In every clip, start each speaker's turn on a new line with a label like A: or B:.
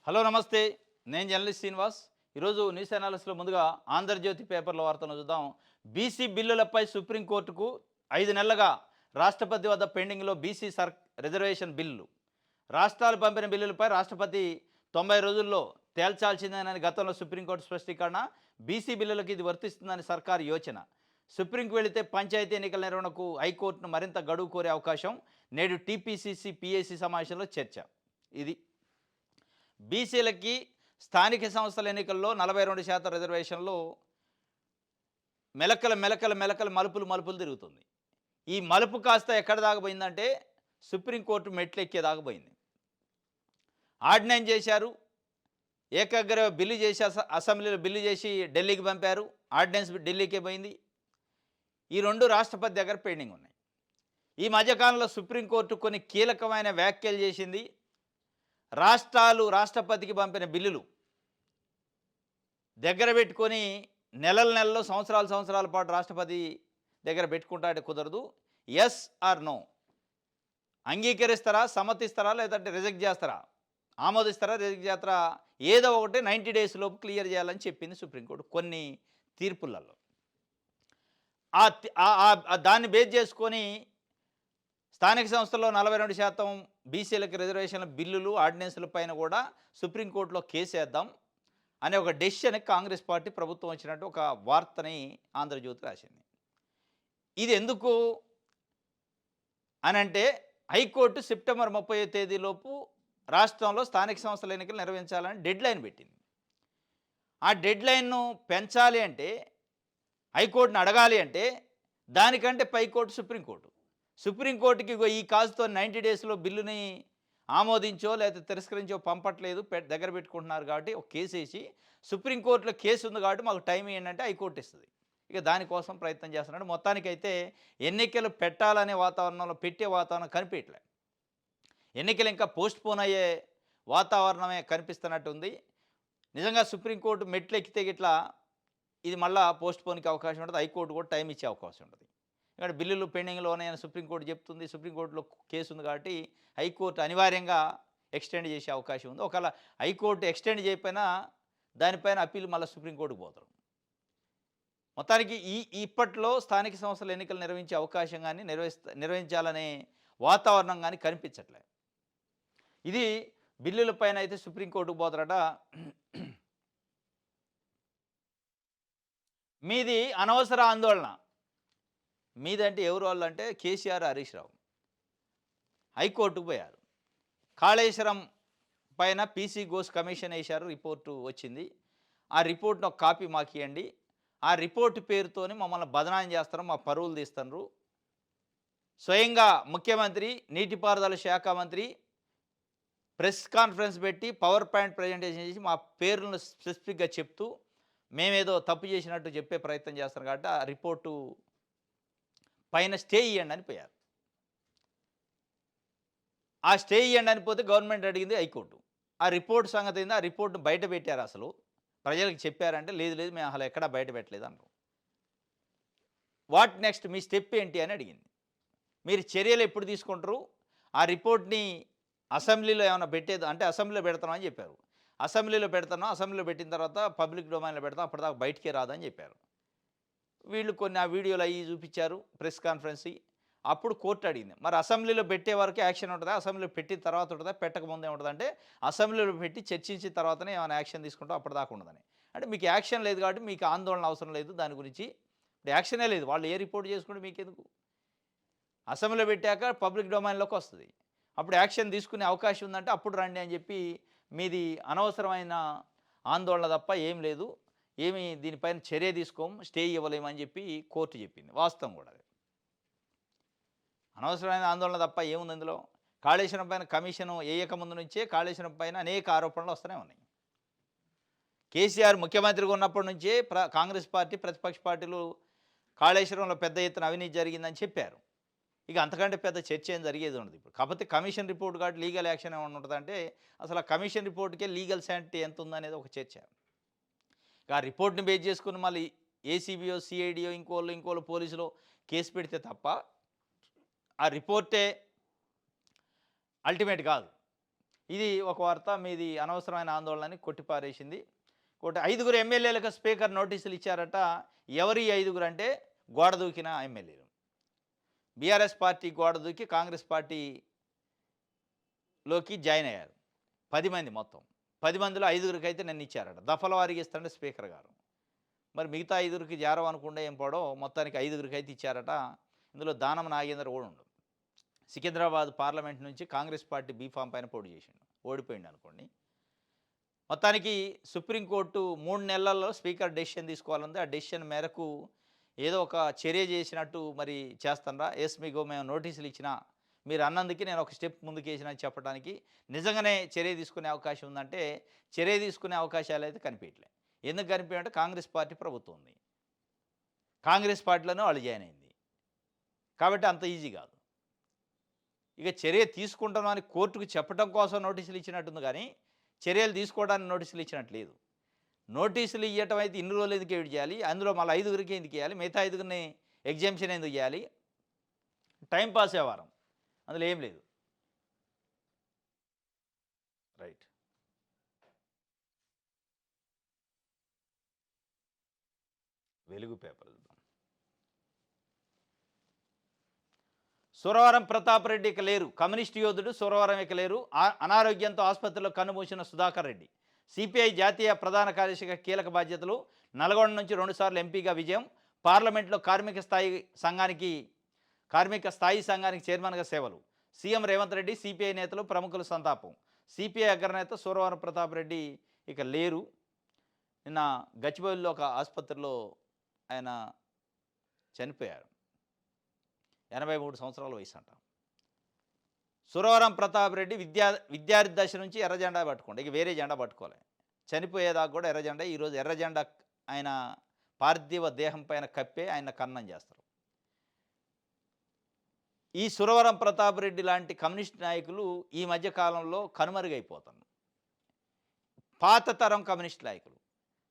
A: Hello నమస్తే. నేను journalist Srinivas. ఈరోజు న్యూస్ అనాలిసిస్లో ముందుగా ఆంధ్రజ్యోతి పేపర్ల వార్తను చూద్దాం. బీసీ బిల్లులపై సుప్రీంకోర్టుకు 5 నెలలుగా రాష్ట్రపతి వద్ద పెండింగ్లో బీసీ రిజర్వేషన్ బిల్లు. రాష్ట్రాలు పంపిన బిల్లులపై రాష్ట్రపతి 90 రోజుల్లో తేల్చాల్సిందేనని గతంలో సుప్రీంకోర్టు స్పష్టీకరణ. బీసీ బిల్లులకు ఇది వర్తిస్తుందని సర్కారు యోచన. సుప్రీంకు వెళితే పంచాయతీ ఎన్నికల నిర్వహణకు హైకోర్టును మరింత గడువు కోరే అవకాశం. నేడు టీపీసీసీ పీఏసీ సమావేశంలో చర్చ. ఇది బీసీలకి స్థానిక సంస్థల ఎన్నికల్లో 42% రిజర్వేషన్లు మెలకల మలుపులు తిరుగుతుంది. ఈ మలుపు కాస్త ఎక్కడ దాకపోయిందంటే సుప్రీంకోర్టు మెట్లెక్కే దాకపోయింది. ఆర్డినెన్స్ చేశారు, ఏకగ్రీవ బిల్లు చేసి అసెంబ్లీలో బిల్లు చేసి ఢిల్లీకి పంపారు. ఆర్డినెన్స్ ఢిల్లీకే పోయింది. ఈ రెండు రాష్ట్రపతి దగ్గర పెండింగ్ ఉన్నాయి. ఈ మధ్యకాలంలో సుప్రీంకోర్టు కొన్ని కీలకమైన వ్యాఖ్యలు చేసింది. రాష్ట్రాలు రాష్ట్రపతికి పంపిన బిల్లులు దగ్గర పెట్టుకొని నెలల్లో సంవత్సరాల పాటు రాష్ట్రపతి దగ్గర పెట్టుకుంటాడే కుదరదు. ఎస్ ఆర్ నో, అంగీకరిస్తారా, సమ్మతిస్తారా, లేదంటే రిజెక్ట్ చేస్తారా, ఆమోదిస్తారా, రిజెక్ట్ చేస్తారా, ఏదో ఒకటి 90 డేస్ లోపు క్లియర్ చేయాలని చెప్పింది సుప్రీంకోర్టు కొన్ని తీర్పులలో. దాన్ని బేస్ చేసుకొని స్థానిక సంస్థల్లో 42% బీసీలకు రిజర్వేషన్ల బిల్లులు ఆర్డినెన్స్ల పైన కూడా సుప్రీంకోర్టులో కేసు వేద్దాం అనే ఒక డెసిషన్ కాంగ్రెస్ పార్టీ ప్రభుత్వం వచ్చినట్టు ఒక వార్తని ఆంధ్రజ్యోతి రాసింది. ఇది ఎందుకు అనంటే హైకోర్టు సెప్టెంబర్ 30వ తేదీలోపు రాష్ట్రంలో స్థానిక సంస్థల ఎన్నికలు నిర్వహించాలని డెడ్లైన్ పెట్టింది. ఆ డెడ్లైన్ను పెంచాలి అంటే, హైకోర్టును అడగాలి అంటే దానికంటే పైకోర్టు సుప్రీంకోర్టుకి ఈ కాజుతో 90 డేస్లో బిల్లుని ఆమోదించో లేదా తిరస్కరించో పంపట్లేదు, దగ్గర పెట్టుకుంటున్నారు. కాబట్టి ఒక కేసు వేసి సుప్రీంకోర్టులో కేసు ఉంది కాబట్టి మాకు టైం ఏంటంటే హైకోర్టు ఇస్తుంది. ఇక దానికోసం ప్రయత్నం చేస్తున్నాడు. మొత్తానికైతే ఎన్నికలు పెట్టాలనే వాతావరణంలో పెట్టే వాతావరణం కనిపించట్లేదు. ఎన్నికలు ఇంకా పోస్ట్పోన్ అయ్యే వాతావరణమే కనిపిస్తున్నట్టుంది. నిజంగా సుప్రీంకోర్టు మెట్లు ఎక్కితే గిట్లా ఇది మళ్ళీ పోస్ట్పోన్కి అవకాశం ఉంటుంది. హైకోర్టు కూడా టైం ఇచ్చే అవకాశం ఉంటుంది. ఇక్కడ బిల్లులు పెండింగ్లో ఉన్నాయని సుప్రీంకోర్టు చెప్తుంది. సుప్రీంకోర్టులో కేసు ఉంది కాబట్టి హైకోర్టు అనివార్యంగా ఎక్స్టెండ్ చేసే అవకాశం ఉంది. ఒకవేళ హైకోర్టు ఎక్స్టెండ్ చేయకపోయినా దానిపైన అప్పీల్ మళ్ళీ సుప్రీంకోర్టుకు పోతారు. మొత్తానికి ఇప్పట్లో స్థానిక సంస్థల ఎన్నికలు నిర్వహించే అవకాశం కానీ నిర్వహించాలనే వాతావరణం కానీ కనిపించట్లేదు. ఇది బిల్లుల పైన అయితే సుప్రీంకోర్టుకు పోతారట. మీది అనవసర ఆందోళన. మీదంటే ఎవరు వాళ్ళు అంటే కేసీఆర్, హరీష్ రావు హైకోర్టుకు పోయారు. కాళేశ్వరం పైన పీసీ ఘోష్ కమిషన్ వేశారు, రిపోర్టు వచ్చింది. ఆ రిపోర్ట్ను ఒక కాపీ మాకు ఇవ్వండి. ఆ రిపోర్టు పేరుతోని మమ్మల్ని బదనాం చేస్తారు, మా పరువులు తీస్తున్నారు. స్వయంగా ముఖ్యమంత్రి, నీటిపారుదల శాఖ మంత్రి ప్రెస్ కాన్ఫరెన్స్ పెట్టి పవర్ పాయింట్ ప్రజెంటేషన్ చేసి మా పేర్లను స్పెసిఫిక్గా చెప్తూ మేమేదో తప్పు చేసినట్టు చెప్పే ప్రయత్నం చేస్తారు. కాబట్టి ఆ రిపోర్టు పైన స్టే ఇవ్వండి అని పోయారు. ఆ స్టే ఇవ్వండి అని పోతే గవర్నమెంట్ అడిగింది హైకోర్టు. ఆ రిపోర్ట్ సంగతి ఏంది, ఆ రిపోర్ట్ను బయట పెట్టారు. అసలు ప్రజలకు చెప్పారంటే లేదు మేము అసలు ఎక్కడా బయట పెట్టలేదు అన్నారు. వాట్ నెక్స్ట్, మీ స్టెప్ ఏంటి అని అడిగింది. మీరు చర్యలు ఎప్పుడు తీసుకుంటారు, ఆ రిపోర్ట్ని అసెంబ్లీలో ఏమైనా పెట్టేది అంటే అసెంబ్లీలో పెడతాం అని చెప్పారు. అసెంబ్లీలో పెట్టిన తర్వాత పబ్లిక్ డొమైన్లో పెడతాం, అప్పటిదాకా బయటికే రాదని చెప్పారు. వీళ్ళు కొన్ని ఆ వీడియోలు అవి చూపించారు ప్రెస్ కాన్ఫరెన్స్. అప్పుడు కోర్టు అడిగింది, మరి అసెంబ్లీలో పెట్టే వరకు యాక్షన్ ఉంటుందా, అసెంబ్లీలో పెట్టిన తర్వాత ఉంటుందా, పెట్టకముందే ఉంటుందంటే అసెంబ్లీలో పెట్టి చర్చించిన తర్వాతనే ఏమైనా యాక్షన్ తీసుకుంటాం, అప్పటిదాకా ఉండదని. అంటే మీకు యాక్షన్ లేదు కాబట్టి మీకు ఆందోళన అవసరం లేదు, దాని గురించి యాక్షనే లేదు. వాళ్ళు ఏ రిపోర్ట్ చేసుకుంటే మీకెందుకు, అసెంబ్లీలో పెట్టాక పబ్లిక్ డొమైన్లోకి వస్తుంది, అప్పుడు యాక్షన్ తీసుకునే అవకాశం ఉందంటే అప్పుడు రండి అని చెప్పి మీది అనవసరమైన ఆందోళన తప్ప ఏం లేదు, ఏమి దీనిపైన చర్య తీసుకోము, స్టే ఇవ్వలేమని చెప్పి కోర్టు చెప్పింది. వాస్తవం కూడా అది. అనవసరమైన ఆందోళన తప్ప ఏముంది ఇందులో. కాళేశ్వరం పైన కమిషను వేయక ముందు నుంచే కాళేశ్వరం పైన అనేక ఆరోపణలు వస్తూనే ఉన్నాయి. కేసీఆర్ ముఖ్యమంత్రిగా ఉన్నప్పటి నుంచే కాంగ్రెస్ పార్టీ, ప్రతిపక్ష పార్టీలు కాళేశ్వరంలో పెద్ద ఎత్తున అవినీతి జరిగిందని చెప్పారు. ఇక అంతకంటే పెద్ద చర్చ ఏం జరిగేది ఉండదు ఇప్పుడు. కాకపోతే కమిషన్ రిపోర్ట్ కాబట్టి లీగల్ యాక్షన్ ఏమైనా ఉంటుందంటే అసలు ఆ కమిషన్ రిపోర్ట్కే లీగల్ శాంటిటీ ఎంత ఉందనేది ఒక చర్చ. ఆ రిపోర్ట్ని బేస్ చేసుకుని మళ్ళీ ఏసీబీయో, సిఐడియో, ఇంకోళ్ళు పోలీసులో కేసు పెడితే తప్ప ఆ రిపోర్టే అల్టిమేట్ కాదు. ఇది ఒక వార్త. మీది అనవసరమైన ఆందోళనని కొట్టిపారేసింది. ఒకటి 5 ఎమ్మెల్యేలకు స్పీకర్ నోటీసులు ఇచ్చారట. ఎవరు ఈ 5 అంటే గోడ దూకిన ఎమ్మెల్యేలు. బీఆర్ఎస్ పార్టీ గోడ దూకి కాంగ్రెస్ పార్టీలోకి జాయిన్ అయ్యారు. 10 మంది మొత్తం. 10 మందిలో 5 అయితే నిన్న ఇచ్చారట. దఫల వారీగా ఇస్తారంటే స్పీకర్ గారు. మరి మిగతా 5కి జారవనుకుండా ఏం పోవడం, మొత్తానికి 5 అయితే ఇచ్చారట. ఇందులో దానం నాగేందర్ కూడా ఉండు. సికింద్రాబాద్ పార్లమెంట్ నుంచి కాంగ్రెస్ పార్టీ బీఫామ్ పైన పోటీ చేసిండు, ఓడిపోయిండు అనుకోండి. మొత్తానికి సుప్రీంకోర్టు 3 నెలల్లో స్పీకర్ డెసిషన్ తీసుకోవాలంది. ఆ డెసిషన్ మేరకు ఏదో ఒక చర్య చేసినట్టు మరి చేస్తారా? ఎస్, మీకు మేము నోటీసులు ఇచ్చినా మీరు అన్నందుకు నేను ఒక స్టెప్ ముందుకు వేసిన చెప్పడానికి నిజంగానే చర్య తీసుకునే అవకాశం ఉందంటే చర్య తీసుకునే అవకాశాలు అయితే కనిపించలే. ఎందుకు కనిపించాలంటే కాంగ్రెస్ పార్టీ ప్రభుత్వం ఉంది, కాంగ్రెస్ పార్టీలోనే వాళ్ళు జాయిన్ అయింది కాబట్టి అంత ఈజీ కాదు. ఇక చర్య తీసుకుంటామని కోర్టుకు చెప్పడం కోసం నోటీసులు ఇచ్చినట్టుంది, కానీ చర్యలు తీసుకోవడానికి నోటీసులు ఇచ్చినట్టు లేదు. నోటీసులు ఇవ్వటం అయితే ఇన్ని రోజులు ఎందుకు ఎడిట్ చేయాలి, అందులో మళ్ళీ 5 ఎందుకు ఇవ్వాలి, మిగతా 5 ఎగ్జామ్షన్ ఎందుకు చేయాలి? టైంపాస్ వ్యవహారం, అందులో ఏం లేదు. రైట్. వెలుగు పేపర్ చూద్దాం. సురవరం ప్రతాప్ రెడ్డి ఇక లేరు. కమ్యూనిస్టు యోధుడు సురవరం ఇక లేరు. అనారోగ్యంతో ఆసుపత్రిలో కన్నుమూసిన సుధాకర్ రెడ్డి. సిపిఐ జాతీయ ప్రధాన కార్యదర్శిగా కీలక బాధ్యతలు. నల్గొండ నుంచి 2 సార్లు ఎంపీగా విజయం. పార్లమెంట్లో కార్మిక స్థాయి సంఘానికి చైర్మన్గా సేవలు. సీఎం రేవంత్ రెడ్డి, సిపిఐ నేతలు ప్రముఖుల సంతాపం. సిపిఐ అగ్రనేత సురవరం ప్రతాప్ రెడ్డి ఇక లేరు. నిన్న గచ్చిబౌలిలో ఒక ఆసుపత్రిలో ఆయన చనిపోయారు. 83 సంవత్సరాల వయసు అంట. సురవరం ప్రతాప్ రెడ్డి విద్యార్థి దశ నుంచి ఎర్ర జెండా పట్టుకోండి, ఇక వేరే జెండా పట్టుకోలే. చనిపోయేదాకా కూడా ఎర్ర జెండా. ఈరోజు ఎర్ర జెండా ఆయన పార్థివ దేహం పైన కప్పే ఆయన కన్నం చేస్తారు. ఈ సురవరం ప్రతాప్ రెడ్డి లాంటి కమ్యూనిస్ట్ నాయకులు ఈ మధ్య కాలంలో కనుమరుగైపోతున్నారు. పాత తరం కమ్యూనిస్ట్ నాయకులు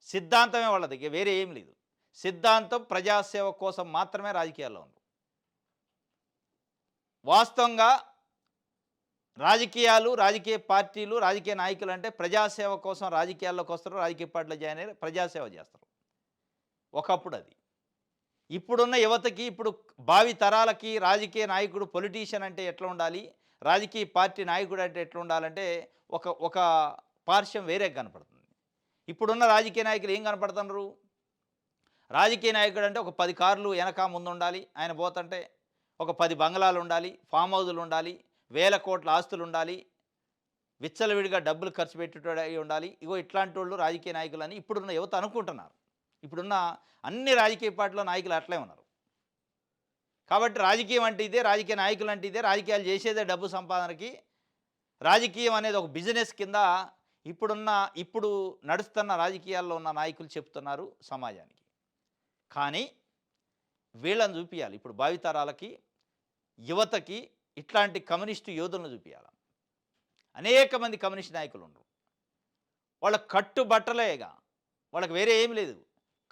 A: సిద్ధాంతమే వాళ్ళది, ఇక వేరే ఏం లేదు. సిద్ధాంతం ప్రజాసేవ కోసం మాత్రమే రాజకీయాల్లో ఉంది. వాస్తవంగా రాజకీయాలు, రాజకీయ పార్టీలు, రాజకీయ నాయకులు అంటే ప్రజాసేవ కోసం రాజకీయాల్లోకి వస్తారు, రాజకీయ పార్టీలో జాయిన్ అయ్యి ప్రజాసేవ చేస్తారు. ఒకప్పుడు అది. ఇప్పుడున్న యువతకి, ఇప్పుడు భావి తరాలకి రాజకీయ నాయకుడు, పొలిటీషియన్ అంటే ఎట్లా ఉండాలి, రాజకీయ పార్టీ నాయకుడు అంటే ఎట్లా ఉండాలంటే ఒక పార్శ్వం వేరే కనపడుతుంది. ఇప్పుడున్న రాజకీయ నాయకులు ఏం కనపడుతున్నారు? రాజకీయ నాయకుడు అంటే ఒక 10 కార్లు వెనక ముందు ఉండాలి, ఆయన పోతుంటే ఒక 10 బంగ్లాలు ఉండాలి, ఫామ్ హౌజులు ఉండాలి, 1000 కోట్ల ఆస్తులు ఉండాలి, విచ్చలవిడిగా డబ్బులు ఖర్చు పెట్టేటోడు అయి ఉండాలి. ఇగో ఇట్లాంటి వాళ్ళు రాజకీయ నాయకులు అని ఇప్పుడున్న యువత అనుకుంటున్నారు. ఇప్పుడున్న అన్ని రాజకీయ పార్టీల నాయకులు అట్లే ఉన్నారు. కాబట్టి రాజకీయం అంటే ఇదే, రాజకీయ నాయకులు అంటే ఇదే, రాజకీయాలు చేసేదే డబ్బు సంపాదనకి. రాజకీయం అనేది ఒక బిజినెస్ కింద ఇప్పుడు నడుస్తున్న రాజకీయాల్లో ఉన్న నాయకులు చెప్తున్నారు సమాజానికి. కానీ వీళ్ళని చూపించాలి, ఇప్పుడు భావితరాలకి, యువతకి ఇట్లాంటి కమ్యూనిస్టు యోధులను చూపించాలి. అనేక మంది కమ్యూనిస్ట్ నాయకులు ఉండరు. వాళ్ళ కట్టుబట్టలేగా, వాళ్ళకి వేరే ఏం లేదు.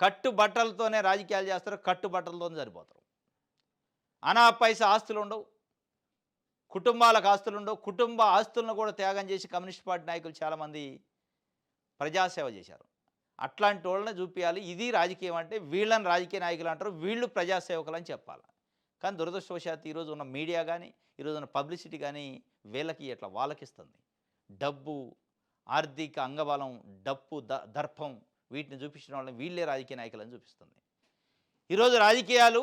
A: కట్టుబట్టలతోనే రాజకీయాలు చేస్తారు, కట్టుబట్టలతోనే సరిపోతారు. పైసా ఆస్తులు ఉండవు, కుటుంబాలకు ఆస్తులు ఉండవు. కుటుంబ ఆస్తులను కూడా త్యాగం చేసి కమ్యూనిస్ట్ పార్టీ నాయకులు చాలామంది ప్రజాసేవ చేశారు. అట్లాంటి వాళ్ళని చూపించాలి. ఇది రాజకీయం అంటే, వీళ్ళని రాజకీయ నాయకులు అంటారు, వీళ్ళు ప్రజాసేవకులు అని చెప్పాలి. కానీ దురదృష్టవశాత్తు ఈరోజు ఉన్న మీడియా కానీ, ఈరోజు ఉన్న పబ్లిసిటీ కానీ వీళ్ళకి ఎట్లా వాళ్ళకిస్తుంది. డబ్బు, ఆర్థిక అంగబలం, దర్పం వీటిని చూపించిన వాళ్ళని వీళ్ళే రాజకీయ నాయకులని చూపిస్తుంది. ఈరోజు రాజకీయాలు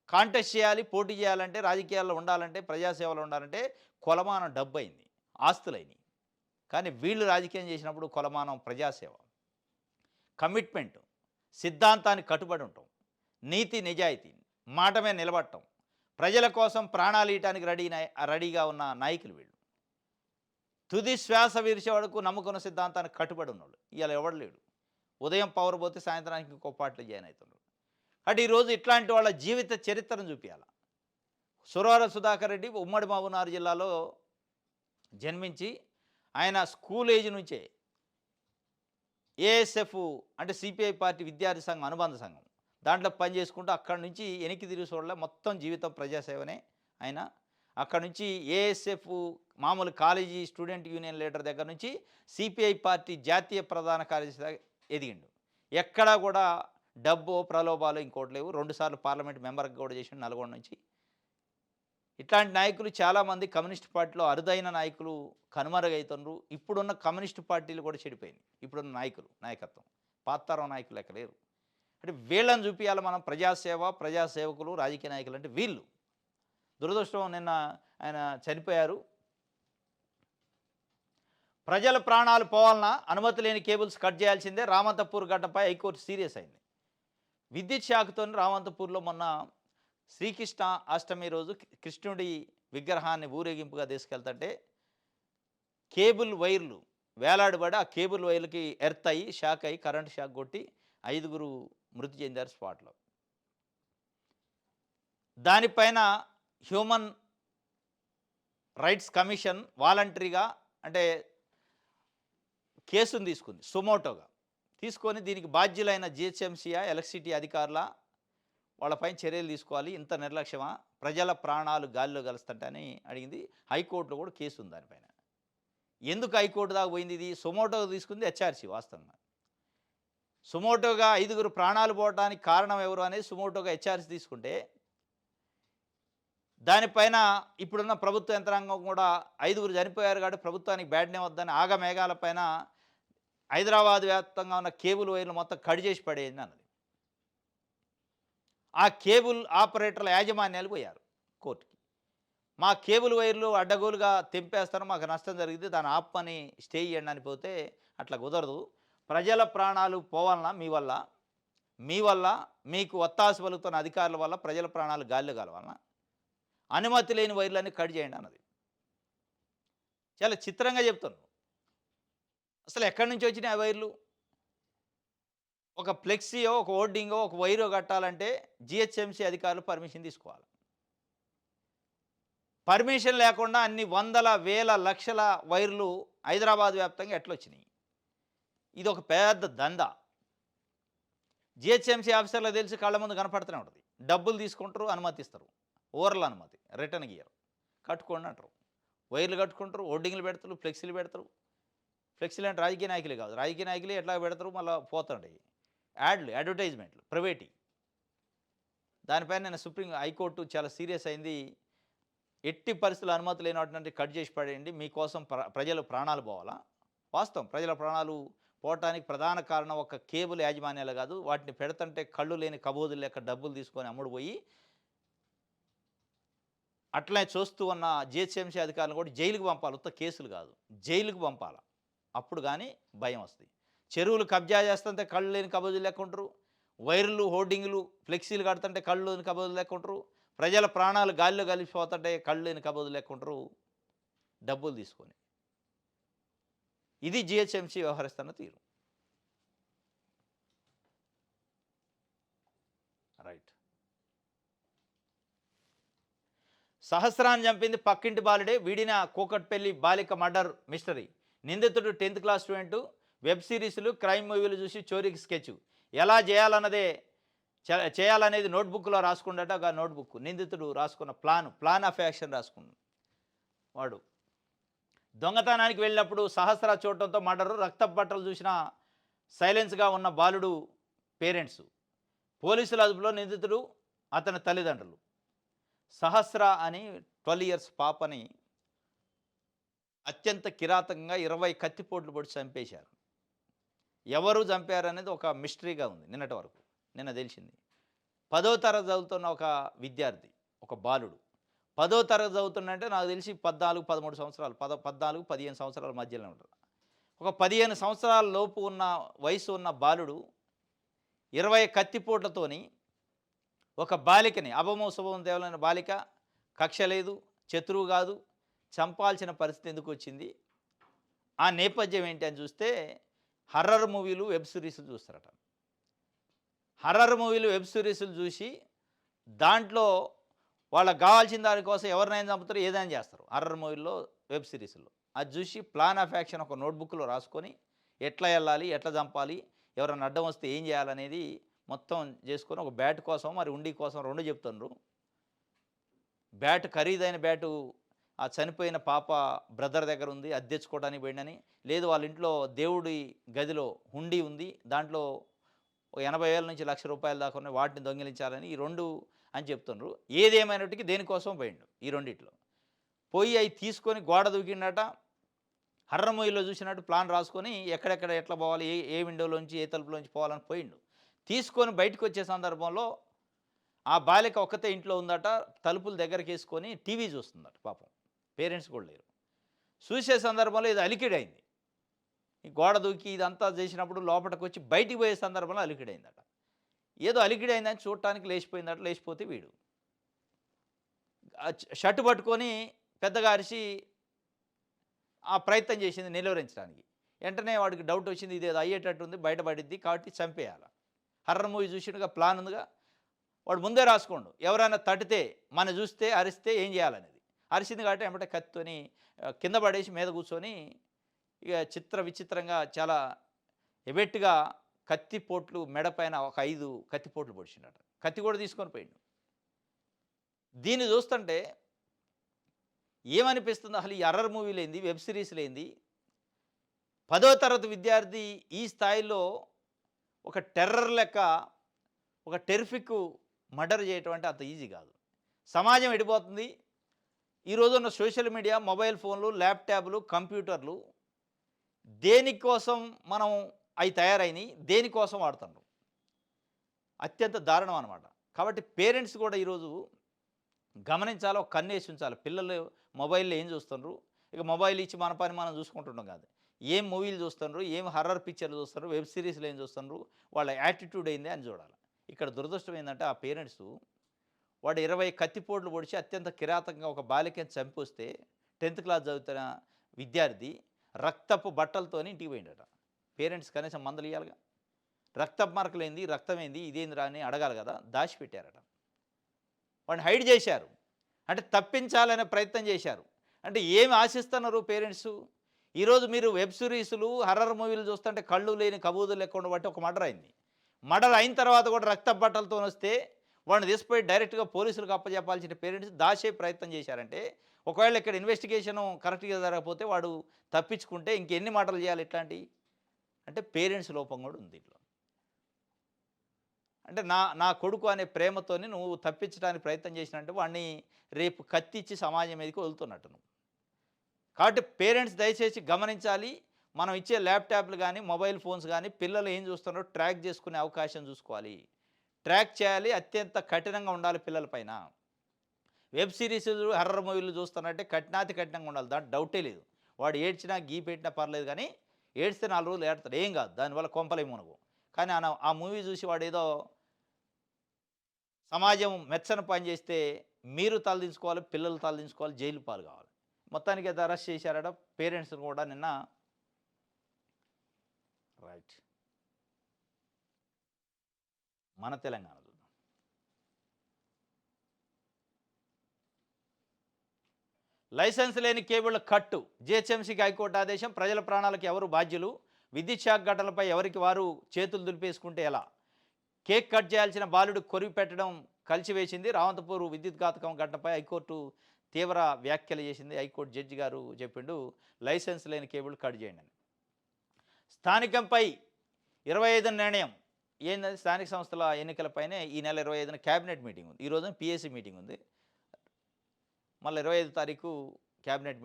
A: కాంటెస్ట్ చేయాలి, పోటీ చేయాలంటే, రాజకీయాల్లో ఉండాలంటే, ప్రజాసేవలో ఉండాలంటే కొలమానం డబ్బు అయింది, ఆస్తులైనవి. కానీ వీళ్ళు రాజకీయం చేసినప్పుడు కొలమానం ప్రజాసేవ, కమిట్మెంట్, సిద్ధాంతానికి కట్టుబడి ఉంటాం, నీతి నిజాయితీ, మాట మీద నిలబడటం, ప్రజల కోసం ప్రాణాలు ఇయటానికి రెడీగా ఉన్న నాయకులు వీళ్ళు. తుది శ్వాస విరిచే వరకు నమ్ముకున్న సిద్ధాంతానికి కట్టుబడి ఉన్నాడు. ఇవాళ ఎవడు లేడు. ఉదయం పవర్ పోతే సాయంత్రానికి ఇంకో పార్టీలో జాయిన్ అవుతున్నాడు. కాబట్టి ఈరోజు ఇట్లాంటి వాళ్ళ జీవిత చరిత్రను చూపించాలి. సురవరం సుధాకర్ రెడ్డి ఉమ్మడి మహబూబ్నగర్ జిల్లాలో జన్మించి ఆయన స్కూల్ ఏజ్ నుంచే ఏఎస్ఎఫ్ అంటే సిపిఐ పార్టీ విద్యార్థి సంఘం, అనుబంధ సంఘం, దాంట్లో పని చేసుకుంటూ అక్కడి నుంచి వెనక్కి తిరిగి చూడలే. మొత్తం జీవితం ప్రజాసేవనే. ఆయన అక్కడి నుంచి ఏఎస్ఎఫ్ మామూలు కాలేజీ స్టూడెంట్ యూనియన్ లీడర్ దగ్గర నుంచి సిపిఐ పార్టీ జాతీయ ప్రధాన కార్యదర్శి దాకా ఎదిగిండు. ఎక్కడా కూడా డబ్బో, ప్రలోభాలు ఇంకోటి లేవు. 2 సార్లు పార్లమెంట్ మెంబర్‌గా కూడా చేసిండు నల్గొండ నుంచి. ఇట్లాంటి నాయకులు చాలామంది కమ్యూనిస్ట్ పార్టీలో అరుదైన నాయకులు కనుమరుగైతున్నారు. ఇప్పుడున్న కమ్యూనిస్ట్ పార్టీలు కూడా చెడిపోయినాయి. ఇప్పుడున్న నాయకత్వం. పాత తరం నాయకులు లెక్క లేరు. అంటే వీళ్ళని చూపియాలి మనం. ప్రజాసేవ, ప్రజాసేవకులు, రాజకీయ నాయకులు అంటే వీళ్ళు. దురదృష్టం నిన్న ఆయన చనిపోయారు. ప్రజల ప్రాణాలు పోవాలన్నా అనుమతి లేని కేబుల్స్ కట్ చేయాల్సిందే. రామంతపూర్ ఘటనపై హైకోర్టు సీరియస్ అయింది. విద్యుత్ శాఖతో రామంతపూర్లో మొన్న శ్రీకృష్ణ అష్టమి రోజు కృష్ణుడి విగ్రహాన్ని ఊరేగింపుగా తీసుకెళ్తుంటే కేబుల్ వైర్లు వేలాడబడి ఆ కేబుల్ వైర్లకి ఎర్త్ అయ్యి షాక్ అయ్యి కరెంట్ షాక్ కొట్టి 5గురు మృతి చెందారు స్పాట్లో. దానిపైన హ్యూమన్ రైట్స్ కమిషన్ వాలంటరీగా అంటే కేసును తీసుకుంది సుమోటోగా. తీసుకొని దీనికి బాధ్యులైన జిహెచ్ఎంసీయా, ఎలక్ట్రిసిటీ అధికారుల వాళ్ళపైన చర్యలు తీసుకోవాలి. ఇంత నిర్లక్ష్యమా, ప్రజల ప్రాణాలు గాలిలో కలుస్తుంటని అడిగింది. హైకోర్టులో కూడా కేసు ఉంది దానిపైన. ఎందుకు హైకోర్టు దాకా పోయింది? ఇది సుమోటోగా తీసుకుంది హెచ్ఆర్సీ. వాస్తవంగా సుమోటోగా 5గురు ప్రాణాలు పోవడానికి కారణం ఎవరు అనేది సుమోటోగా హెచ్ఆర్సీ తీసుకుంటే, దానిపైన ఇప్పుడున్న ప్రభుత్వ యంత్రాంగం కూడా 5గురు చనిపోయారు కాబట్టి ప్రభుత్వానికి బ్యాడ్ నేమ్ వద్దని ఆగమేఘాలపైన హైదరాబాద్ వ్యాప్తంగా ఉన్న కేబుల్ వైర్లు మొత్తం కట్ చేసి పడేయండి అన్నది. ఆ కేబుల్ ఆపరేటర్ల యాజమాన్యాలు పోయారు కోర్టుకి. మా కేబుల్ వైర్లు అడ్డగోలుగా తెంపేస్తారు, మాకు నష్టం జరిగింది, దాన్ని ఆపమని స్టే ఇవ్వండి అని పోతే అట్లా కుదరదు. ప్రజల ప్రాణాలు పోవాలన్నా మీ వల్ల మీకు ఒత్తాసు పలుకుతున్న అధికారుల వల్ల ప్రజల ప్రాణాలు గాలిలో కలవాలన్నా అనుమతి లేని వైర్లన్నీ కట్ చేయండి అన్నది. చాలా చిత్రంగా చెప్తున్నాను. అసలు ఎక్కడి నుంచి వచ్చినాయి ఆ వైర్లు? ఒక ఫ్లెక్సీయో, ఒక హోర్డింగో, ఒక వైరో కట్టాలంటే జిహెచ్ఎంసీ అధికారులు పర్మిషన్ తీసుకోవాలి. పర్మిషన్ లేకుండా అన్ని వందల వేల లక్షల వైర్లు హైదరాబాద్ వ్యాప్తంగా ఎట్లొచ్చినాయి? ఇది ఒక పెద్ద దందా. జిహెచ్ఎంసీ ఆఫీసర్లకు తెలిసి కళ్ళ ముందు కనపడుతూనే ఉంటుంది. డబ్బులు తీసుకుంటారు, అనుమతిస్తారు. ఓవర్ల అనుమతి, రిటర్న్ గియర్ కట్టుకోండి అంటారు. వైర్లు కట్టుకుంటారు, హోర్డింగ్లు పెడతారు, ఫ్లెక్సీలు పెడతారు. ఫ్లెక్సీలు అంటే రాజకీయ నాయకులే కాదు, రాజకీయ నాయకులే ఎట్లా పెడతారు, మళ్ళీ పోతుంటాయి అడ్వర్టైజ్మెంట్లు ప్రైవేటీ. దానిపైన నేను హైకోర్టు చాలా సీరియస్ అయింది. ఎట్టి పరిస్థితులు అనుమతి లేనటువంటి కట్ చేసి పడేయండి, మీకోసం ప్రజలు ప్రాణాలు పోవాలా? వాస్తవం, ప్రజల ప్రాణాలు పోవటానికి ప్రధాన కారణం ఒక కేబుల్ యాజమాన్యాలు కాదు, వాటిని పెడుతుంటే కళ్ళు లేని కబోదులు లెక్క డబ్బులు తీసుకొని అమ్ముడు పోయి అట్లనే చూస్తూ ఉన్న జిహెచ్ఎంసీ అధికారులు కూడా జైలుకు పంపాలి. ఉత్త కేసులు కాదు, జైలుకు పంపాలి. అప్పుడు కానీ భయం వస్తుంది. చెరువులు కబ్జా చేస్తుంటే కళ్ళు లేని కబోదులు లెక్క ఉంటారు, వైర్లు, హోర్డింగ్లు, ఫ్లెక్సీలు కడుతుంటే కళ్ళు లేని కబోదులు లెక్క ఉంటారు, ప్రజల ప్రాణాలు గాలిలో కలిసిపోతుంటే కళ్ళు లేని కబోదులు లెక్క ఉంటారు డబ్బులు తీసుకొని. ఇది జిహెచ్ఎంసీ వ్యవహరిస్తున్న తీరు. రైట్. సహస్రాన్ని చంపింది పక్కింటి బాలుడే, వీడిన కూకట్పల్లి బాలిక మర్డర్ మిస్టరీ. నిందితుడు 10th క్లాస్ స్టూడెంటు. వెబ్ సిరీస్లు, క్రైమ్ మూవీలు చూసి చోరీకి స్కెచ్. ఎలా చేయాలనేది నోట్బుక్లో రాసుకుండట. ఒక నోట్బుక్ నిందితుడు రాసుకున్న ప్లాన్ ఆఫ్ యాక్షన్ రాసుకున్నాడు. వాడు దొంగతనానికి వెళ్ళినప్పుడు సహస్ర చూడటంతో మర్డరు. రక్తపు బట్టలు చూసిన సైలెన్స్గా ఉన్న బాలుడు పేరెంట్స్. పోలీసుల అదుపులో నిందితుడు, అతని తల్లిదండ్రులు. సహస్ర అని 12 years పాపని అత్యంత కిరాతకంగా 20 కత్తిపోట్లు పొడి చంపేశారు. ఎవరు చంపారనేది ఒక మిస్టరీగా ఉంది నిన్నటి వరకు. నిన్న తెలిసింది. 10వ తరగతి చదువుతున్న ఒక విద్యార్థి, ఒక బాలుడు 10వ తరగతి చదువుతున్నంటే నాకు తెలిసి 14-13 సంవత్సరాలు, 14-15 సంవత్సరాల మధ్యలో ఉంటుంది. ఒక 15 సంవత్సరాల లోపు ఉన్న వయసు ఉన్న బాలుడు 20 కత్తిపోట్లతోని ఒక బాలికని, అభమో శుభమో తేవలైన బాలిక, కక్ష లేదు, శత్రువు కాదు, చంపాల్సిన పరిస్థితి ఎందుకు వచ్చింది? ఆ నేపథ్యం ఏంటి అని చూస్తే హర్రర్ మూవీలు, వెబ్ సిరీస్లు చూస్తారట. హర్రర్ మూవీలు, వెబ్ సిరీస్లు చూసి దాంట్లో వాళ్ళకి కావాల్సిన దానికోసం ఎవరినైనా చంపుతారు, ఏదైనా చేస్తారు హర్రర్ మూవీల్లో, వెబ్ సిరీస్లో. అది చూసి ప్లాన్ ఆఫ్ యాక్షన్ ఒక నోట్బుక్లో రాసుకొని ఎట్లా వెళ్ళాలి, ఎట్లా చంపాలి, ఎవరైనా అడ్డం వస్తే ఏం చేయాలనేది మొత్తం చేసుకొని ఒక బ్యాట్ కోసం, మరి ఉండి కోసం 2 చెప్తున్నారు. బ్యాట్ ఖరీదైన బ్యాటు ఆ చనిపోయిన పాప బ్రదర్ దగ్గర ఉంది, అద్దె తెచ్చుకోవడానికి పోయిండని. లేదు వాళ్ళ ఇంట్లో దేవుడి గదిలో హుండీ ఉంది. దాంట్లో ఓ 80,000 నుంచి ₹1,00,000 దాకా ఉన్నాయి. వాటిని దొంగిలించాలని ఈ 2 అని చెప్తుండ్రు. ఏదేమైనప్పటికీ దేనికోసమో పోయిండు ఈ రెండిట్లో. పోయి అయి తీసుకొని గోడ దూకిండట. హర్రర్ మూవీలో చూసినట్టు ప్లాన్ రాసుకొని ఎక్కడెక్కడ ఎట్లా పోవాలి, ఏ ఏ విండోలోంచి, ఏ తలుపులోంచి పోవాలని పోయిండు. తీసుకొని బయటకొచ్చే సందర్భంలో ఆ బాలిక ఒక్కతే ఇంట్లో ఉందట. తలుపులు దగ్గరకేసుకొని టీవీ చూస్తుందట పాపం. పేరెంట్స్ కూడా లేరు. చూసే సందర్భంలో ఇది అలికిడైంది. ఈ గోడ దూకి ఇదంతా చేసినప్పుడు లోపలికొచ్చి బయటికి పోయే సందర్భంలో అలికిడైందట. ఏదో అలికిడైందని చూడటానికి లేచిపోయిందట. లేచిపోతే వీడు షర్ట్ పట్టుకొని పెద్దగా అరిచి ఆ ప్రయత్నం చేసింది నిలువరించడానికి. వెంటనే వాడికి డౌట్ వచ్చింది, ఇదేదో అయ్యేటట్టుంది, బయటపడిద్ది కాబట్టి చంపేయాల. హర్రర్ మూవీ చూసిండుగా, ప్లాన్ ఉందిగా. వాడు ముందే రాసుకోండు, ఎవరైనా తటితే మన చూస్తే అరిస్తే ఏం చేయాలనేది. అరిసింది కాబట్టి వెంబటే కత్తితోని కింద పడేసి మీద కూర్చొని ఇక విచిత్రంగా చాలా ఎబెట్టుగా కత్తిపోట్లు మెడ పైన ఒక 5 కత్తిపోట్లు పొడిచిండట. కత్తి కూడా తీసుకొని పోయిండు. దీన్ని చూస్తుంటే ఏమనిపిస్తుంది, అసలు ఈ హర్రర్ మూవీలేంది, వెబ్ సిరీస్‌లేంది, 10వ తరగతి విద్యార్థి ఈ స్థాయిలో ఒక టెర్రర్ లెక్క ఒక టెర్రిఫిక్ మర్డర్ చేయటం అంటే అంత ఈజీ కాదు. సమాజం ఎడిపోతుంది. ఈ రోజున్న సోషల్ మీడియా, మొబైల్ ఫోన్లు, ల్యాప్‌టాప్‌లు, కంప్యూటర్లు దేనికోసం మనం అయి తయారైనయి, దేనికోసం వాడుతున్నారు. అత్యంత దారుణం అనమాట. కాబట్టి పేరెంట్స్ కూడా ఈరోజు గమనించాలి, ఒక కన్నేసి ఉంచాలి. పిల్లలు మొబైల్‌లో ఏం చూస్తున్నారు, ఇక మొబైల్ ఇచ్చి మన పని మనం చూసుకుంటుంటాం కాదు. ఏం మూవీలు చూస్తున్నారు, ఏం హర్రర్ పిక్చర్లు చూస్తున్నారు, వెబ్ సిరీస్‌లు ఏం చూస్తున్నారు, వాళ్ళ యాటిట్యూడ్ ఏంది అని చూడాలి. ఇక్కడ దురదృష్టం ఏందంటే ఆ పేరెంట్సు వాడు 20 కత్తిపోట్లు పొడిచి అత్యంత కిరాతకంగా ఒక బాలికను చంపొస్తే 10th క్లాస్ చదువుతున్న విద్యార్థి రక్తపు బట్టలతోని ఇంటికి పోయిండట. పేరెంట్స్ కనీసం మందలియాలిగా. రక్తపు మరకలేంది, రక్తమేంది, ఇదేందిరా అని అడగాలి కదా. దాచిపెట్టారట. వాడిని హైడ్ చేశారు. అంటే తప్పించాలనే ప్రయత్నం చేశారు. అంటే ఏమి ఆశిస్తున్నారు పేరెంట్సు? ఈరోజు మీరు వెబ్ సిరీస్‌లు, హర్రర్ మూవీలు చూస్తుంటే కళ్ళు లేని కబూదులు లెక్క ఉండబట్టి ఒక మర్డర్ అయింది. మర్డర్ అయిన తర్వాత కూడా రక్తపు బట్టలతోనొస్తే వాడిని తీసుకుపోయి డైరెక్ట్‌గా పోలీసులకు అప్పజెప్పాల్సిన పేరెంట్స్ దాచే ప్రయత్నం చేశారంటే, ఒకవేళ ఇక్కడ ఇన్వెస్టిగేషను కరెక్ట్‌గా జరగకపోతే వాడు తప్పించుకుంటే ఇంకెన్ని మర్డర్‌లు చేయాలి ఇట్లాంటియి? అంటే పేరెంట్స్ లోపం కూడా ఉంది దీంట్లో. అంటే నా నా కొడుకు అనే ప్రేమతోని నువ్వు తప్పించడానికి ప్రయత్నం చేసినంటే వాడిని రేపు కత్తిచ్చి సమాజం మీదకి వదులుతున్నట్టు నువ్వు. కాబట్టి పేరెంట్స్ దయచేసి గమనించాలి. మనం ఇచ్చే ల్యాప్‌టాప్‌లు గానీ, మొబైల్ ఫోన్స్ గానీ పిల్లలు ఏం చూస్తున్నారో ట్రాక్ చేసుకునే అవకాశం చూసుకోవాలి. ట్రాక్ చేయాలి. అత్యంత కఠినంగా ఉండాలి పిల్లల పైన. వెబ్ సిరీస్‌లు, హర్రర్ మూవీలు చూస్తున్నట్టే కఠినాతి కఠినంగా ఉండాలి. దాంట్లో డౌటే లేదు. వాడు ఏడ్చినా, పెట్టినా పర్లేదు కానీ, ఏడిస్తే 4 రోజులు ఏడతాడు. ఏం కాదు. దానివల్ల కొంపలేం మునగవు. కానీ ఆ మూవీ చూసి వాడేదో సమాజం మెచ్చని పని చేస్తే మీరు తలదించుకోవాలి, పిల్లలు తలదించుకోవాలి, జైలు పాలు కావాలి. మొత్తానికి అయితే అరెస్ట్ చేశారట. పేరెంట్స్‌ని కూడా నిన్న రైట్. మన తెలంగాణ చూద్దాం. లైసెన్స్ లేని కేబుళ్ల కట్టు. జీహెచ్ఎంసీకి హైకోర్టు ఆదేశం. ప్రజల ప్రాణాలకు ఎవరు బాధ్యులు? విద్యుత్ శాఖ ఘటనలపై ఎవరికి వారు చేతులు దులిపేసుకుంటే ఎలా? కేక్ కట్ చేయాల్సిన బాలుడు కొరివి పెట్టడం కలిసివేసింది. రావంతపూర్ విద్యుత్ ఘాతకం ఘటనపై హైకోర్టు తీవ్ర వ్యాఖ్యలు చేసింది. హైకోర్టు జడ్జి గారు చెప్పిండు, లైసెన్స్ లేని కేబుల్ కట్ చేయండి అని. స్థానికంపై 25 నిర్ణయం. ఏంటంటే స్థానిక సంస్థల ఎన్నికలపైనే ఈ నెల 25న క్యాబినెట్ మీటింగ్ ఉంది. ఈ రోజున పిఎస్సి మీటింగ్ ఉంది. మళ్ళీ 25 తారీఖు క్యాబినెట్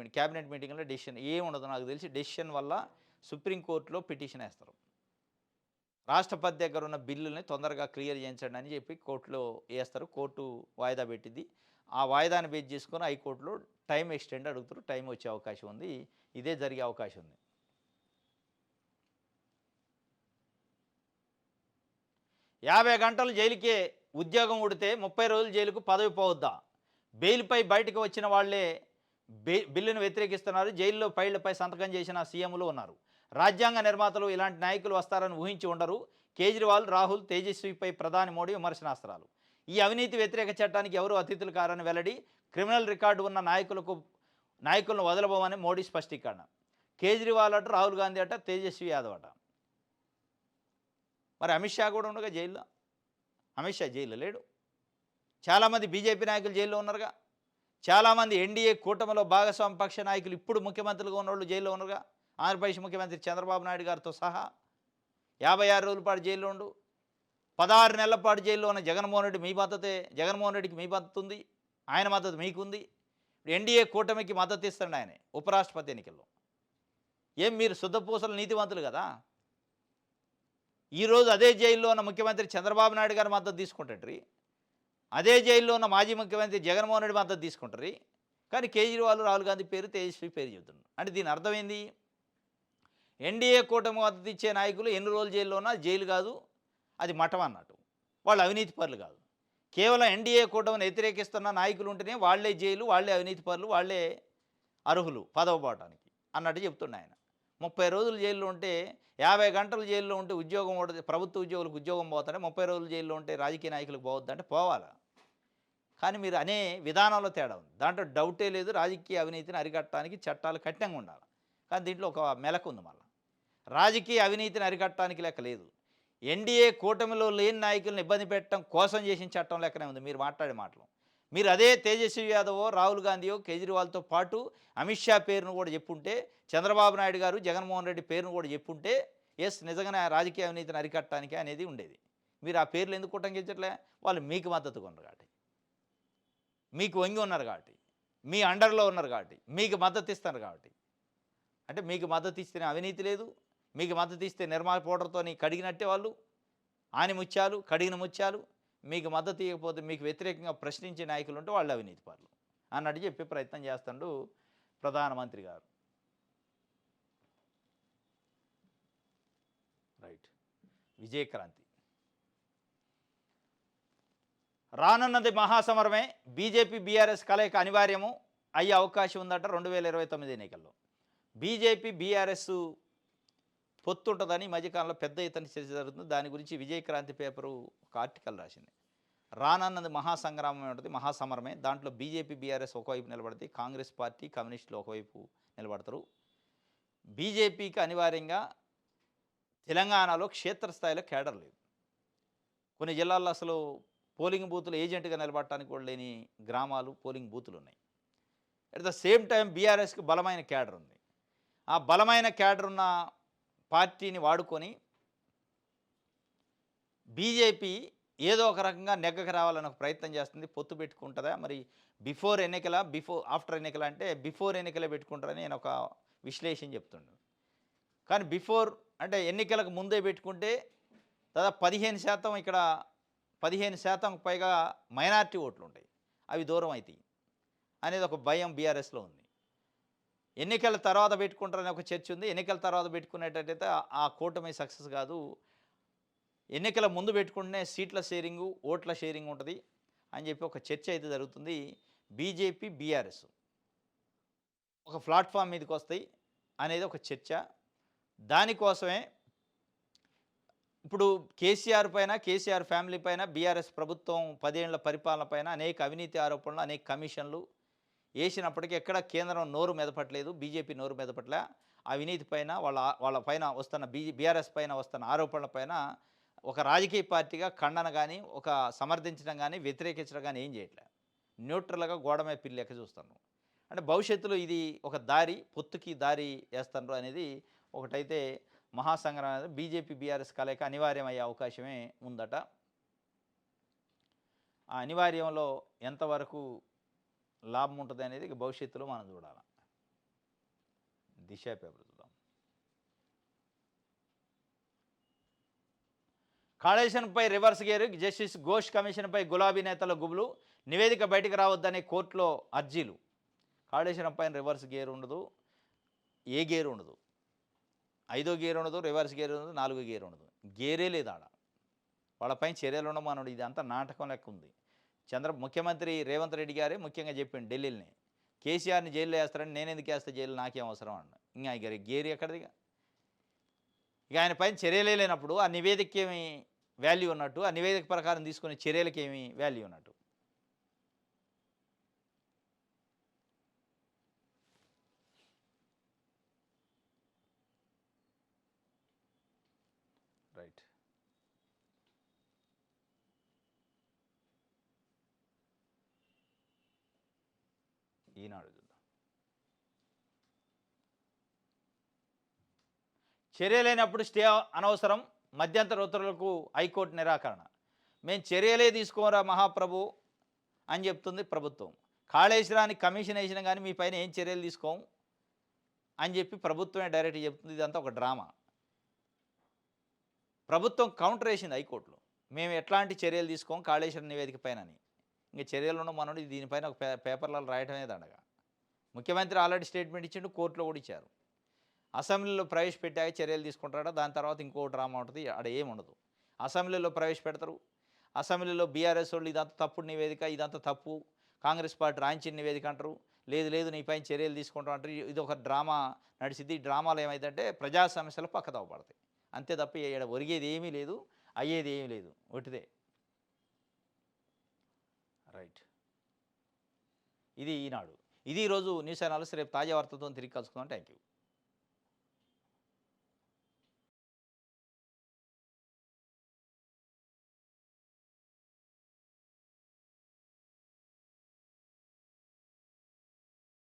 A: మీటింగ్లో డెసిషన్ ఏముండదు నాకు తెలిసి. డెసిషన్ వల్ల సుప్రీంకోర్టులో పిటిషన్ వేస్తారు. రాష్ట్రపతి దగ్గర ఉన్న బిల్లుల్ని తొందరగా క్లియర్ చేయించండి అని చెప్పి కోర్టులో వేస్తారు. కోర్టు వాయిదా పెట్టింది. ఆ వాయిదాన్ని బేస్ చేసుకొని హైకోర్టులో టైం ఎక్స్టెండ్ అడుగుతారు. టైం వచ్చే అవకాశం ఉంది. ఇదే జరిగే అవకాశం ఉంది. 50 గంటలు జైలుకే ఉద్యోగం ఉడితే 30 రోజులు జైలుకు పదవి పోవద్దా? బెయిల్పై బయటకు వచ్చిన వాళ్లే బిల్లును వ్యతిరేకిస్తున్నారు. జైల్లో ఫైళ్లపై సంతకం చేసిన సీఎంలు ఉన్నారు. రాజ్యాంగ నిర్మాతలు ఇలాంటి నాయకులు వస్తారని ఊహించి ఉండరు. కేజ్రీవాల్, రాహుల్, తేజస్విపై ప్రధాని మోడీ విమర్శనాస్త్రాలు. ఈ అవినీతి వ్యతిరేక చట్టానికి ఎవరు అతిథులు కారని వెల్లడి. క్రిమినల్ రికార్డు ఉన్న నాయకులను వదలబోమని మోడీ స్పష్టీకరణ. కేజ్రీవాల్ అట, రాహుల్ గాంధీ అట, తేజస్వి యాదవ్ అట. మరి అమిత్ షా కూడా ఉండగా జైల్లో. అమిత్ షా జైల్లో లేడు. చాలామంది బీజేపీ నాయకులు జైల్లో ఉన్నారుగా. చాలామంది ఎన్డీఏ కూటమిలో భాగస్వామ్య పక్ష నాయకులు ఇప్పుడు ముఖ్యమంత్రులుగా ఉన్నోళ్ళు జైల్లో ఉన్నారుగా. ఆంధ్రప్రదేశ్ ముఖ్యమంత్రి చంద్రబాబు నాయుడు గారితో సహా 56 రోజుల పాటు జైల్లో ఉండు. 16 నెలల పాటు జైల్లో ఉన్న జగన్మోహన్ రెడ్డి మీ మద్దతే. జగన్మోహన్ రెడ్డికి మీ మద్దతు ఉంది. ఆయన మద్దతు మీకుంది. ఎన్డీఏ కూటమికి మద్దతు ఇస్తాడు ఆయనే ఉపరాష్ట్రపతి ఎన్నికల్లో. ఏం మీరు శుద్ధపూసల నీతివంతులు కదా. ఈరోజు అదే జైల్లో ఉన్న ముఖ్యమంత్రి చంద్రబాబు నాయుడు గారి మద్దతు తీసుకుంటాడు. అదే జైల్లో ఉన్న మాజీ ముఖ్యమంత్రి జగన్మోహన్ రెడ్డి మద్దతు తీసుకుంటారు. కానీ కేజ్రీవాల్, రాహుల్ గాంధీ పేరు, తేజస్వి పేరు చెబుతున్నారు. అంటే దీని అర్థం ఏంది? ఎన్డీఏ కూటమి మద్దతు ఇచ్చే నాయకులు ఎన్ని రోజులు జైల్లో ఉన్నా జైలు కాదు, అది మఠం అన్నట్టు. వాళ్ళు అవినీతి పరులు కాదు. కేవలం ఎన్డీఏ కూటమిని వ్యతిరేకిస్తున్న నాయకులు ఉంటేనే వాళ్ళే జైలు, వాళ్ళే అవినీతి పరులు, వాళ్ళే అర్హులు పదవి పోవటానికి అన్నట్టు చెప్తుండే ఆయన. 30 రోజులు జైల్లో ఉంటే, 50 గంటలు జైల్లో ఉంటే ఉద్యోగం పోతుంది. ప్రభుత్వ ఉద్యోగులకు ఉద్యోగం పోతాడే, 30 రోజులు జైల్లో ఉంటే రాజకీయ నాయకులకు పోవద్దంటే పోవాలా. కానీ మీరు అనే విధానంలో తేడా ఉంది. దాంట్లో డౌటే లేదు. రాజకీయ అవినీతిని అరికట్టడానికి చట్టాలు కఠినంగా ఉండాలి. కానీ దీంట్లో ఒక మెలకు ఉంది. మళ్ళీ రాజకీయ అవినీతిని అరికట్టడానికి లెక్క లేదు. ఎన్డీఏ కూటమిలో లేని నాయకులను ఇబ్బంది పెట్టడం కోసం చేసిన చట్టం లెక్కనే ఉంది మీరు మాట్లాడే మాటలు. మీరు అదే తేజస్వి యాదవో, రాహుల్ గాంధీయో, కేజ్రీవాల్తో పాటు అమిత్ షా పేరును కూడా చెప్పుంటే, చంద్రబాబు నాయుడు గారు, జగన్మోహన్ రెడ్డి పేరును కూడా చెప్పుంటే, ఎస్ నిజంగానే రాజకీయ అవినీతిని అరికట్టడానికి అనేది ఉండేది. మీరు ఆ పేర్లు ఎందుకు ఉటంకించట్లే? వాళ్ళు మీకు మద్దతుగా ఉన్నారు కాబట్టి, మీకు వంగి ఉన్నారు కాబట్టి, మీ అండర్లో ఉన్నారు కాబట్టి, మీకు మద్దతు ఇస్తున్నారు కాబట్టి. అంటే మీకు మద్దతు ఇస్తేనే అవినీతి లేదు, మీకు మద్దతు ఇస్తే నిర్మా పౌడర్తో కడిగినట్టే వాళ్ళు ఆనిముత్యాలు, కడిగిన ముత్యాలు. మీకు మద్దతు ఇవ్వకపోతే, మీకు వ్యతిరేకంగా ప్రశ్నించే నాయకులు ఉంటే వాళ్ళు అవినీతి పరులు అన్నట్టు చెప్పే ప్రయత్నం చేస్తాడు ప్రధానమంత్రి గారు. రైట్. విజయక్రాంతి రానున్నది మహాసమరమే. బీజేపీ బీఆర్ఎస్ కలయిక అనివార్యము అయ్యే అవకాశం ఉందట 2029 ఎన్నికల్లో. బీజేపీ బీఆర్ఎస్ పొత్తు ఉంటుందని ఈ మధ్యకాలంలో పెద్ద ఎత్తున చర్చ జరుగుతుంది. దాని గురించి విజయక్రాంతి పేపరు ఒక ఆర్టికల్ రాసింది. రానున్నది మహాసంగ్రామం ఉంటుంది, మహాసమరమే. దాంట్లో బీజేపీ బీఆర్ఎస్ ఒకవైపు నిలబడితే, కాంగ్రెస్ పార్టీ, కమ్యూనిస్టులు ఒకవైపు నిలబడతారు. బీజేపీకి అనివార్యంగా తెలంగాణలో క్షేత్రస్థాయిలో కేడర్ లేదు. కొన్ని జిల్లాల్లో అసలు పోలింగ్ బూతులు ఏజెంట్గా నిలబడటానికి కూడా లేని గ్రామాలు, పోలింగ్ బూతులు ఉన్నాయి. అట్ ద సేమ్ టైం బీఆర్ఎస్కి బలమైన క్యాడర్ ఉంది. ఆ బలమైన క్యాడర్ ఉన్న పార్టీని వాడుకొని బీజేపీ ఏదో ఒక రకంగా నెగ్గక రావాలని ఒక ప్రయత్నం చేస్తుంది. పొత్తు పెట్టుకుంటుందా మరి? ఆఫ్టర్ ఎన్నికల అంటే బిఫోర్ ఎన్నికలే పెట్టుకుంటారని నేను ఒక విశ్లేషణ చెప్తున్నాను. కానీ బిఫోర్ అంటే ఎన్నికలకు ముందే పెట్టుకుంటే దాదాపు 15% ఇక్కడ 15% పైగా మైనారిటీ ఓట్లు ఉంటాయి, అవి దూరం అవుతాయి అనేది ఒక భయం బీఆర్ఎస్లో ఉంది. ఎన్నికల తర్వాత పెట్టుకుంటారనే ఒక చర్చ ఉంది. ఎన్నికల తర్వాత పెట్టుకునేటట్టయితే ఆ కూటమి సక్సెస్ కాదు. ఎన్నికల ముందు పెట్టుకుంటేనే సీట్ల షేరింగు, ఓట్ల షేరింగ్ ఉంటుంది అని చెప్పి ఒక చర్చ అయితే జరుగుతుంది. బీజేపీ బీఆర్ఎస్ ఒక ప్లాట్ఫామ్ మీదకి వస్తాయి అనేది ఒక చర్చ. దానికోసమే ఇప్పుడు కేసీఆర్ పైన, కేసీఆర్ ఫ్యామిలీ పైన, బీఆర్ఎస్ ప్రభుత్వం 10 ఏళ్ల పరిపాలన పైన అనేక అవినీతి ఆరోపణలు, అనేక కమిషన్లు వేసినప్పటికీ ఎక్కడ కేంద్రం నోరు మెదపట్లేదు, బీజేపీ నోరు మెదపట్లే. అవినీతి పైన వాళ్ళ పైన వస్తున్న బీఆర్ఎస్ పైన వస్తున్న ఆరోపణల పైన ఒక రాజకీయ పార్టీగా ఖండన కానీ, ఒక సమర్థించడం కానీ, వ్యతిరేకించడం కానీ ఏం చేయట్లేదు. న్యూట్రల్గా గోడమే పిల్లి లెక్క చూస్తాను. అంటే భవిష్యత్తులో ఇది ఒక దారి, పొత్తుకి దారి వేస్తారు అనేది ఒకటైతే మహాసంగ్రామం అనేది బీజేపీ బీఆర్ఎస్ కలయిక అనివార్యమయ్యే అవకాశమే ఉందట. ఆ అనివార్యంలో ఎంతవరకు లాభం ఉంటుంది అనేది భవిష్యత్తులో మనం చూడాలి. దిశ పేపర్ చూద్దాం. కాళేశ్వరంపై రివర్స్ గేరు, జస్టిస్ ఘోష్ కమిషన్పై గులాబీ నేతల గుబులు, నివేదిక బయటకు రావద్దని కోర్టులో అర్జీలు. కాళేశ్వరం పైన రివర్స్ గేర్ ఉండదు, ఏ గేరు ఉండదు, 5వ గేర్ ఉండదు, రివర్స్ గేర్ ఉండదు, 4వ గేర్ ఉండదు, గేరే లేదు ఆడ. వాళ్ళపైన చర్యలు ఉండమన్నాడు. ఇది అంతా నాటకం లెక్క ఉంది. ముఖ్యమంత్రి రేవంత్ రెడ్డి గారే ముఖ్యంగా చెప్పిండు ఢిల్లీని, కేసీఆర్ని జైల్లో వేస్తారని. నేను ఎందుకు వేస్తా జైలు, నాకేం అవసరం అన్న. ఇంకా గేర్ ఎక్కడిదిగా? ఇక ఆయన పైన చర్యలే లేనప్పుడు ఆ నివేదికకి ఏమి వాల్యూ ఉన్నట్టు, ఆ నివేదిక ప్రకారం తీసుకునే చర్యలకి ఏమి వాల్యూ ఉన్నట్టు? రైట్. ఈనాడు చూద్దాం. చర్య లేనప్పుడు స్టే అనవసరం, మధ్యంతర ఉత్తర్వులకు హైకోర్టు నిరాకరణ. మేము చర్యలే తీసుకోరా మహాప్రభు అని చెప్తుంది ప్రభుత్వం. కాళేశ్వరానికి కమిషన్ వేసినా కానీ మీ పైన ఏం చర్యలు తీసుకోం అని చెప్పి ప్రభుత్వమే డైరెక్ట్ చెప్తుంది. ఇదంతా ఒక డ్రామా. ప్రభుత్వం కౌంటర్ వేసింది హైకోర్టులో, మేము ఎట్లాంటి చర్యలు తీసుకోం కాళేశ్వరం నివేదిక పైన అని. ఇంకా చర్యలు ఉన్న మనోడు దీనిపైన ఒక పేపర్లలో రాయటమే దండగా. ముఖ్యమంత్రి ఆల్రెడీ స్టేట్మెంట్ ఇచ్చిండు, కోర్టులో కూడా ఇచ్చారు. అసెంబ్లీలో ప్రవేశపెట్టాక చర్యలు తీసుకుంటారా, దాని తర్వాత ఇంకో డ్రామా ఉంటుంది, అక్కడ ఏమి ఉండదు. అసెంబ్లీలో ప్రవేశపెడతారు, అసెంబ్లీలో బీఆర్ఎస్ వాళ్ళు ఇదంతా తప్పుడు నివేదిక, ఇదంతా తప్పు, కాంగ్రెస్ పార్టీ రాయించిన నివేదిక అంటారు, లేదు లేదు నీ పైన చర్యలు తీసుకుంటాం అంటారు. ఇది ఒక డ్రామా నడిచింది. ఈ డ్రామాలు ఏమైందంటే ప్రజా సమస్యలు పక్కదవ పడతాయి అంతే తప్ప ఇక్కడ ఒరిగేది ఏమీ లేదు, అయ్యేది ఏమీ లేదు, ఒట్టిదే. రైట్, ఇది ఈనాడు. ఇది ఈరోజు న్యూస్ అనాలిసిస్. రేపు తాజా వార్తతో తిరిగి కలుసుకుందాం. Thank you.